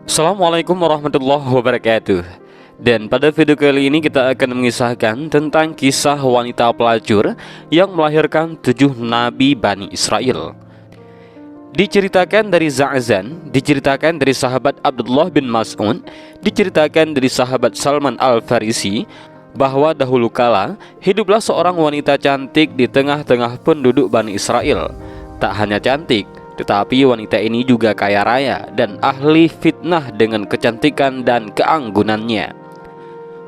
Assalamualaikum warahmatullahi wabarakatuh. Dan pada video kali ini kita akan mengisahkan tentang kisah wanita pelacur yang melahirkan 7 nabi Bani Israel. Diceritakan dari Za'zan, diceritakan dari sahabat Abdullah bin Mas'ud, diceritakan dari sahabat Salman Al-Farisi, bahwa dahulu kala hiduplah seorang wanita cantik di tengah-tengah penduduk Bani Israel. Tak hanya cantik, tetapi wanita ini juga kaya raya dan ahli fitnah dengan kecantikan dan keanggunannya.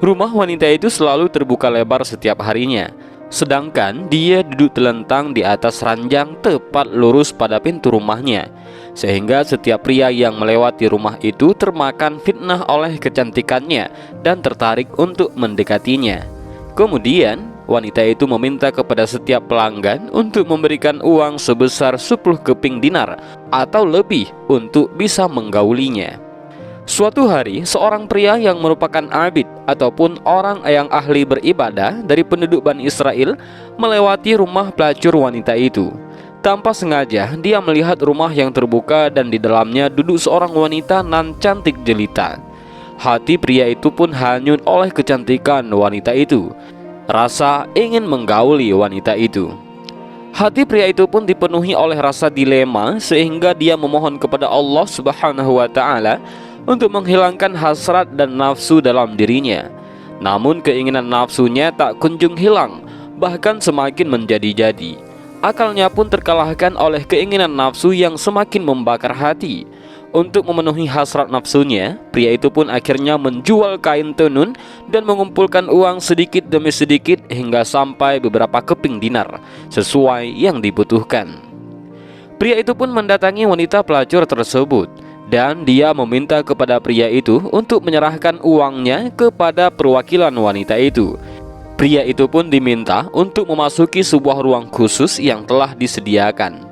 Rumah wanita itu selalu terbuka lebar setiap harinya, sedangkan dia duduk telentang di atas ranjang tepat lurus pada pintu rumahnya, sehingga setiap pria yang melewati rumah itu termakan fitnah oleh kecantikannya dan tertarik untuk mendekatinya. Kemudian wanita itu meminta kepada setiap pelanggan untuk memberikan uang sebesar 10 keping dinar atau lebih untuk bisa menggaulinya. Suatu hari, seorang pria yang merupakan abid ataupun orang yang ahli beribadah dari penduduk Bani Israel melewati rumah pelacur wanita itu. Tanpa sengaja, dia melihat rumah yang terbuka dan di dalamnya duduk seorang wanita nan cantik jelita. Hati pria itu pun hanyut oleh kecantikan wanita itu. Rasa ingin menggauli wanita itu. Hati pria itu pun dipenuhi oleh rasa dilema sehingga dia memohon kepada Allah Subhanahu wa taala untuk menghilangkan hasrat dan nafsu dalam dirinya. Namun keinginan nafsunya tak kunjung hilang, bahkan semakin menjadi-jadi. Akalnya pun terkalahkan oleh keinginan nafsu yang semakin membakar hati. Untuk memenuhi hasrat nafsunya, pria itu pun akhirnya menjual kain tenun dan mengumpulkan uang sedikit demi sedikit hingga sampai beberapa keping dinar sesuai yang dibutuhkan. Pria itu pun mendatangi wanita pelacur tersebut dan dia meminta kepada pria itu untuk menyerahkan uangnya kepada perwakilan wanita itu. Pria itu pun diminta untuk memasuki sebuah ruang khusus yang telah disediakan.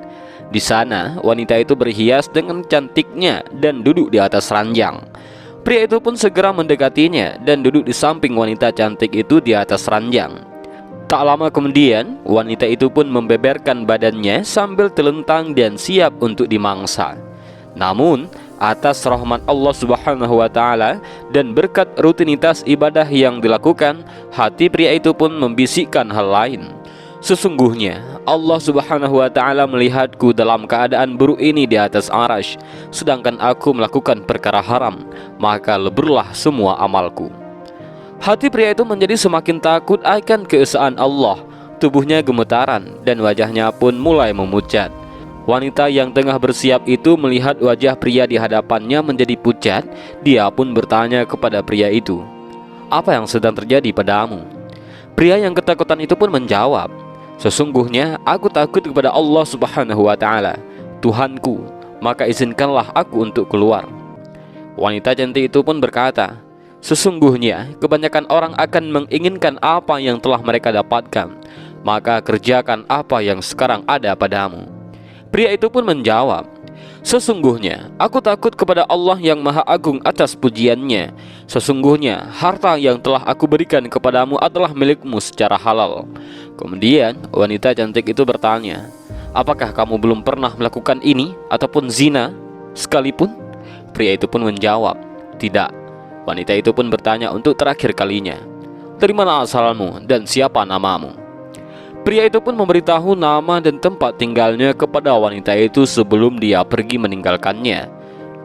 Di sana, wanita itu berhias dengan cantiknya dan duduk di atas ranjang. Pria itu pun segera mendekatinya dan duduk di samping wanita cantik itu di atas ranjang. Tak lama kemudian, wanita itu pun membeberkan badannya sambil telentang dan siap untuk dimangsa. Namun, atas rahmat Allah Subhanahu wa taala dan berkat rutinitas ibadah yang dilakukan, hati pria itu pun membisikkan hal lain. Sesungguhnya Allah Subhanahu wa taala melihatku dalam keadaan buruk ini di atas arasy, sedangkan aku melakukan perkara haram, maka leburlah semua amalku. Hati pria itu menjadi semakin takut akan keesaan Allah. Tubuhnya gemetaran dan wajahnya pun mulai memucat. Wanita yang tengah bersiap itu melihat wajah pria di hadapannya menjadi pucat. Dia pun bertanya kepada pria itu, "Apa yang sedang terjadi padamu?" Pria yang ketakutan itu pun menjawab, "Sesungguhnya aku takut kepada Allah Subhanahu wa taala, Tuhanku, maka izinkanlah aku untuk keluar." Wanita cantik itu pun berkata, "Sesungguhnya kebanyakan orang akan menginginkan apa yang telah mereka dapatkan, maka kerjakan apa yang sekarang ada padamu." Pria itu pun menjawab, "Sesungguhnya aku takut kepada Allah yang Maha Agung atas pujiannya. Sesungguhnya harta yang telah aku berikan kepadamu adalah milikmu secara halal." Kemudian wanita cantik itu bertanya, "Apakah kamu belum pernah melakukan ini ataupun zina sekalipun?" Pria itu pun menjawab, "Tidak." Wanita itu pun bertanya untuk terakhir kalinya, "Dari mana asalmu dan siapa namamu?" Pria itu pun memberitahu nama dan tempat tinggalnya kepada wanita itu sebelum dia pergi meninggalkannya.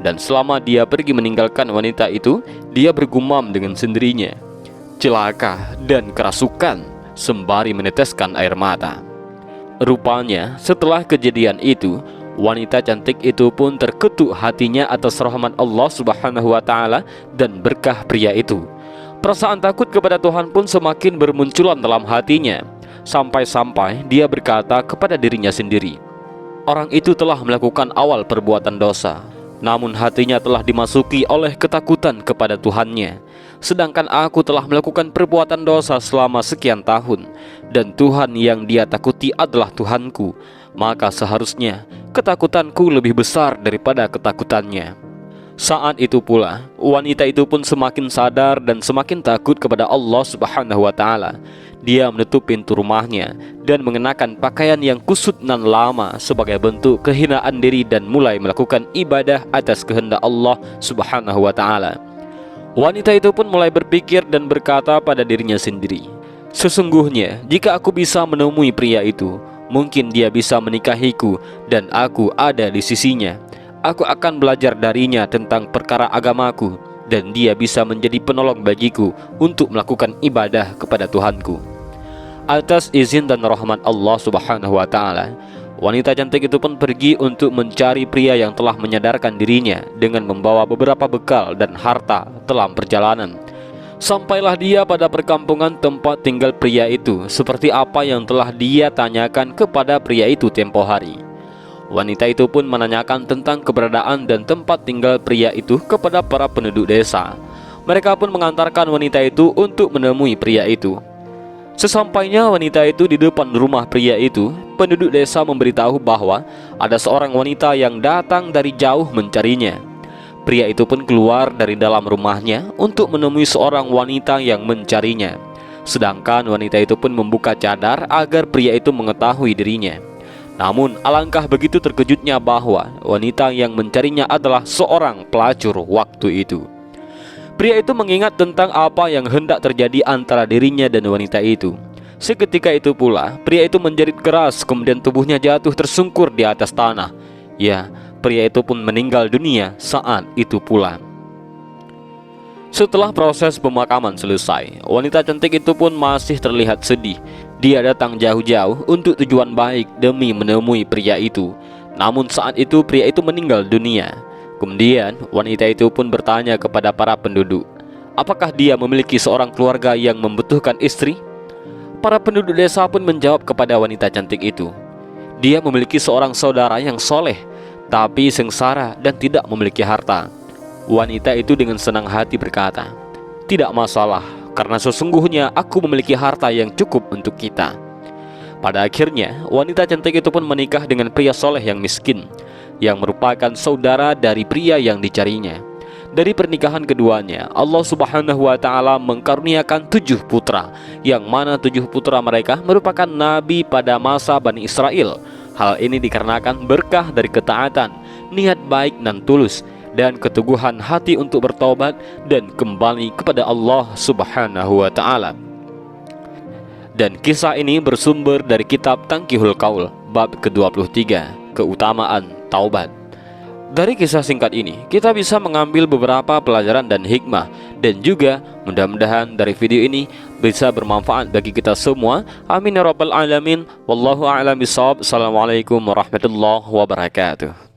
Dan selama dia pergi meninggalkan wanita itu, dia bergumam dengan sendirinya, "Celaka dan kerasukan," sembari meneteskan air mata. Rupanya setelah kejadian itu, wanita cantik itu pun terketuk hatinya atas rahmat Allah Subhanahu wa taala dan berkah pria itu. Perasaan takut kepada Tuhan pun semakin bermunculan dalam hatinya. Sampai-sampai dia berkata kepada dirinya sendiri, "Orang itu telah melakukan awal perbuatan dosa, namun hatinya telah dimasuki oleh ketakutan kepada Tuhannya. Sedangkan aku telah melakukan perbuatan dosa selama sekian tahun, dan Tuhan yang dia takuti adalah Tuhanku, maka seharusnya ketakutanku lebih besar daripada ketakutannya." Saat itu pula, wanita itu pun semakin sadar dan semakin takut kepada Allah Subhanahu wa taala. Dia menutup pintu rumahnya dan mengenakan pakaian yang kusut nan lama sebagai bentuk kehinaan diri dan mulai melakukan ibadah atas kehendak Allah Subhanahu wa taala. Wanita itu pun mulai berpikir dan berkata pada dirinya sendiri, "Sesungguhnya jika aku bisa menemui pria itu, mungkin dia bisa menikahiku dan aku ada di sisinya. Aku akan belajar darinya tentang perkara agamaku dan dia bisa menjadi penolong bagiku untuk melakukan ibadah kepada Tuhanku." Atas izin dan rahmat Allah Subhanahu wa taala, wanita cantik itu pun pergi untuk mencari pria yang telah menyadarkan dirinya dengan membawa beberapa bekal dan harta dalam perjalanan. Sampailah dia pada perkampungan tempat tinggal pria itu, seperti apa yang telah dia tanyakan kepada pria itu tempo hari. Wanita itu pun menanyakan tentang keberadaan dan tempat tinggal pria itu kepada para penduduk desa. Mereka pun mengantarkan wanita itu untuk menemui pria itu. Sesampainya wanita itu di depan rumah pria itu, penduduk desa memberitahu bahwa ada seorang wanita yang datang dari jauh mencarinya. Pria itu pun keluar dari dalam rumahnya untuk menemui seorang wanita yang mencarinya. Sedangkan wanita itu pun membuka cadar agar pria itu mengetahui dirinya. Namun alangkah begitu terkejutnya bahwa wanita yang mencarinya adalah seorang pelacur waktu itu. Pria itu mengingat tentang apa yang hendak terjadi antara dirinya dan wanita itu. Seketika itu pula, pria itu menjerit keras, kemudian tubuhnya jatuh tersungkur di atas tanah. Ya, pria itu pun meninggal dunia saat itu pula. Setelah proses pemakaman selesai, wanita cantik itu pun masih terlihat sedih. Dia datang jauh-jauh untuk tujuan baik demi menemui pria itu. Namun saat itu pria itu meninggal dunia. Kemudian wanita itu pun bertanya kepada para penduduk, apakah dia memiliki seorang keluarga yang membutuhkan istri? Para penduduk desa pun menjawab kepada wanita cantik itu, dia memiliki seorang saudara yang soleh, tapi sengsara dan tidak memiliki harta. Wanita itu dengan senang hati berkata, "Tidak masalah, karena sesungguhnya aku memiliki harta yang cukup untuk kita." Pada akhirnya, wanita cantik itu pun menikah dengan pria soleh yang miskin, yang merupakan saudara dari pria yang dicarinya. Dari pernikahan keduanya, Allah Subhanahu wa taala mengkaruniakan 7 putra, yang mana 7 putra mereka merupakan nabi pada masa Bani Israel. Hal ini dikarenakan berkah dari ketaatan, niat baik dan tulus, dan keteguhan hati untuk bertaubat dan kembali kepada Allah Subhanahu wa taala. Dan kisah ini bersumber dari kitab Tanqihul Qaul bab ke-23, keutamaan taubat. Dari kisah singkat ini, kita bisa mengambil beberapa pelajaran dan hikmah, dan juga mudah-mudahan dari video ini bisa bermanfaat bagi kita semua. Amin ya rabbal alamin. Wallahu a'lam bishawab. Assalamualaikum warahmatullahi wabarakatuh.